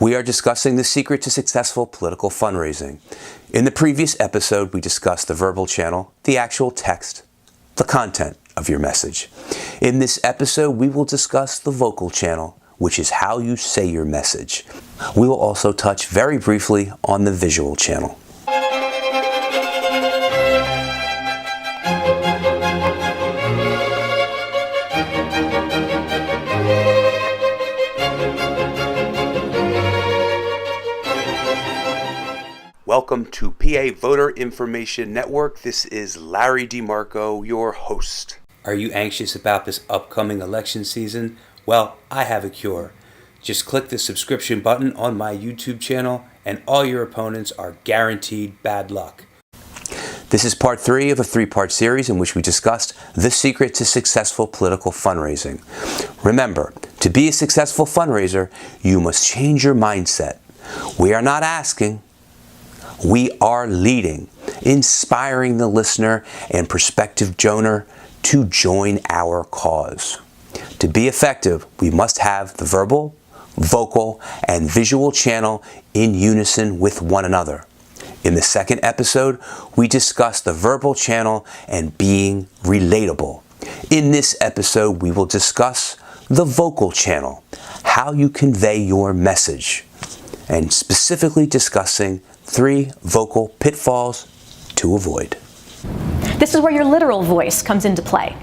We are discussing the secret to successful political fundraising. In the previous episode, we discussed the verbal channel, the actual text, the content of your message. In this episode, we will discuss the vocal channel, which is how you say your message. We will also touch very briefly on the visual channel. Welcome to PA Voter Information Network. This is Larry DeMarco, your host. Are you anxious about this upcoming election season? Well, I have a cure. Just click the subscription button on my YouTube channel and all your opponents are guaranteed bad luck. This is part 3 of a 3-part series in which we discussed the secret to successful political fundraising. Remember, to be a successful fundraiser, you must change your mindset. We are not asking. We are leading, inspiring the listener and prospective donor to join our cause. To be effective, we must have the verbal, vocal, and visual channel in unison with one another. In the second episode, we discussed the verbal channel and being relatable. In this episode, we will discuss the vocal channel, how you convey your message, and specifically discussing 3 vocal pitfalls to avoid. This is where your literal voice comes into play.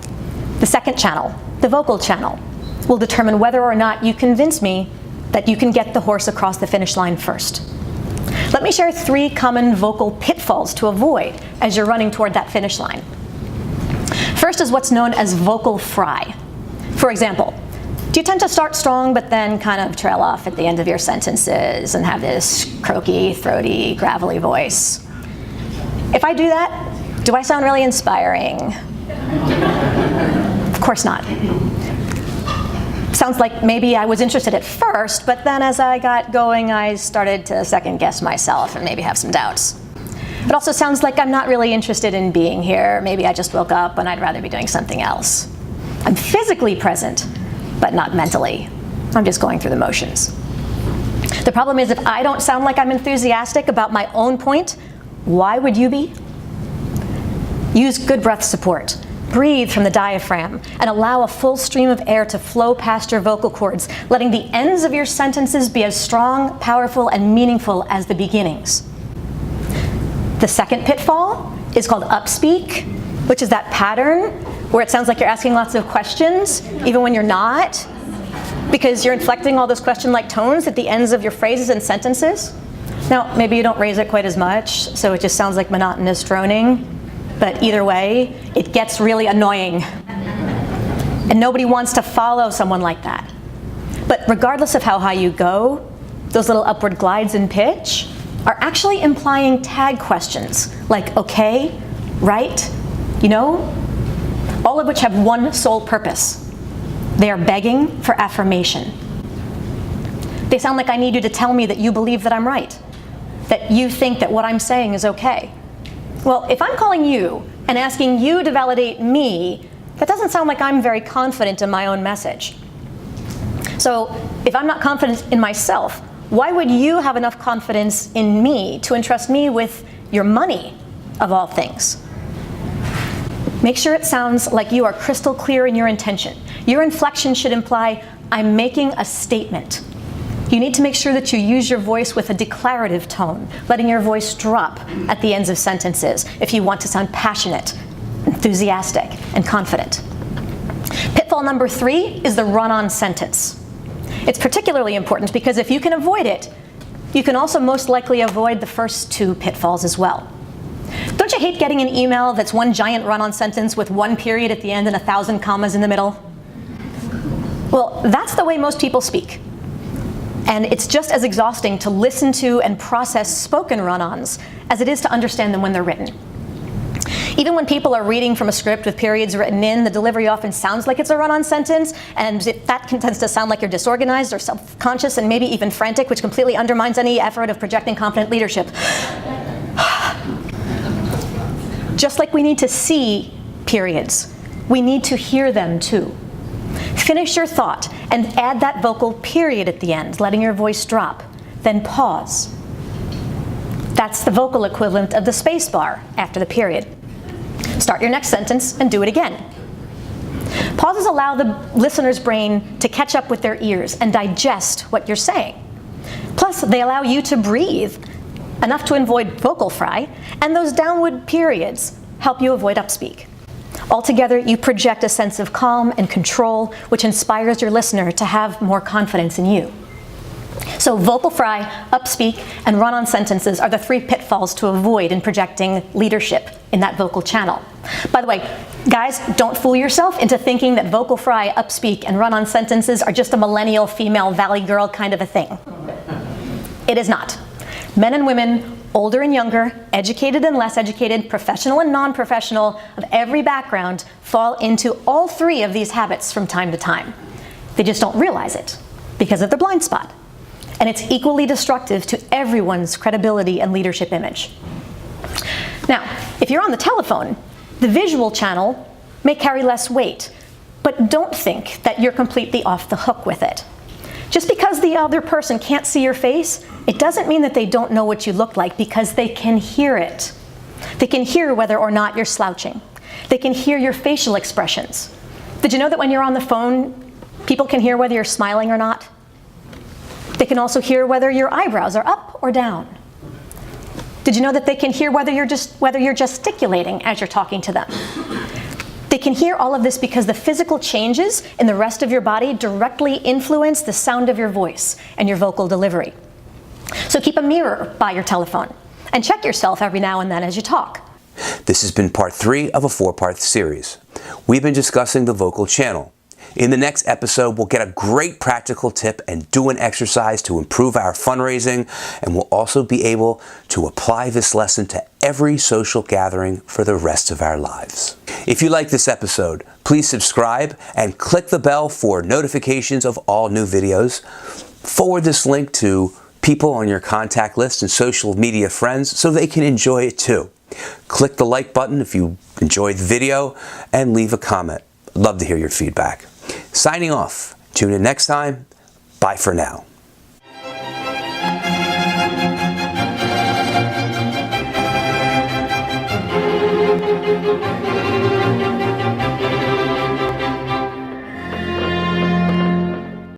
The second channel, the vocal channel, will determine whether or not you convince me that you can get the horse across the finish line first. Let me share 3 common vocal pitfalls to avoid as you're running toward that finish line. First is what's known as vocal fry. For example, do you tend to start strong but then kind of trail off at the end of your sentences and have this croaky, throaty, gravelly voice? If I do that, do I sound really inspiring? Of course not. Sounds like maybe I was interested at first, but then as I got going, I started to second guess myself and maybe have some doubts. It also sounds like I'm not really interested in being here. Maybe I just woke up and I'd rather be doing something else. I'm physically present, but not mentally. I'm just going through the motions. The problem is if I don't sound like I'm enthusiastic about my own point, why would you be? Use good breath support. Breathe from the diaphragm and allow a full stream of air to flow past your vocal cords, letting the ends of your sentences be as strong, powerful, and meaningful as the beginnings. The second pitfall is called upspeak, which is that pattern where it sounds like you're asking lots of questions, even when you're not, because you're inflecting all those question-like tones at the ends of your phrases and sentences. Now, maybe you don't raise it quite as much, so it just sounds like monotonous droning, but either way, it gets really annoying. And nobody wants to follow someone like that. But regardless of how high you go, those little upward glides in pitch are actually implying tag questions like okay, right, you know, all of which have one sole purpose. They are begging for affirmation. They sound like I need you to tell me that you believe that I'm right, that you think that what I'm saying is okay. Well, if I'm calling you and asking you to validate me, that doesn't sound like I'm very confident in my own message. So if I'm not confident in myself, why would you have enough confidence in me to entrust me with your money, of all things? Make sure it sounds like you are crystal clear in your intention. Your inflection should imply, I'm making a statement. You need to make sure that you use your voice with a declarative tone, letting your voice drop at the ends of sentences if you want to sound passionate, enthusiastic, and confident. Pitfall number 3 is the run-on sentence. It's particularly important because if you can avoid it, you can also most likely avoid the first 2 pitfalls as well. Don't you hate getting an email that's one giant run-on sentence with 1 period at the end and 1,000 commas in the middle? Well, that's the way most people speak. And it's just as exhausting to listen to and process spoken run-ons as it is to understand them when they're written. Even when people are reading from a script with periods written in, the delivery often sounds like it's a run-on sentence, and that tends to sound like you're disorganized or self-conscious and maybe even frantic, which completely undermines any effort of projecting confident leadership. Just like we need to see periods, we need to hear them too. Finish your thought and add that vocal period at the end, letting your voice drop. then pause. That's the vocal equivalent of the space bar after the period. Start your next sentence and do it again. Pauses allow the listener's brain to catch up with their ears and digest what you're saying. Plus, they allow you to breathe, enough to avoid vocal fry, and those downward periods help you avoid upspeak. Altogether, you project a sense of calm and control, which inspires your listener to have more confidence in you. So vocal fry, upspeak, and run-on sentences are the 3 pitfalls to avoid in projecting leadership in that vocal channel. By the way, guys, don't fool yourself into thinking that vocal fry, upspeak, and run-on sentences are just a millennial female valley girl kind of a thing. It is not. Men and women, older and younger, educated and less educated, professional and non-professional, of every background, fall into all 3 of these habits from time to time. They just don't realize it because of their blind spot. And it's equally destructive to everyone's credibility and leadership image. Now, if you're on the telephone, the visual channel may carry less weight, but don't think that you're completely off the hook with it. Just because the other person can't see your face, it doesn't mean that they don't know what you look like, because they can hear it. They can hear whether or not you're slouching. They can hear your facial expressions. Did you know that when you're on the phone, people can hear whether you're smiling or not? They can also hear whether your eyebrows are up or down. Did you know that they can hear whether you're gesticulating as you're talking to them? They can hear all of this because the physical changes in the rest of your body directly influence the sound of your voice and your vocal delivery. So keep a mirror by your telephone and check yourself every now and then as you talk. This has been part 3 of a 4-part series. We've been discussing the vocal channel. In the next episode, we'll get a great practical tip and do an exercise to improve our fundraising, and we'll also be able to apply this lesson to every social gathering for the rest of our lives. If you like this episode, please subscribe and click the bell for notifications of all new videos. Forward this link to people on your contact list and social media friends so they can enjoy it too. Click the like button if you enjoyed the video and leave a comment. I'd love to hear your feedback. Signing off. Tune in next time. Bye for now.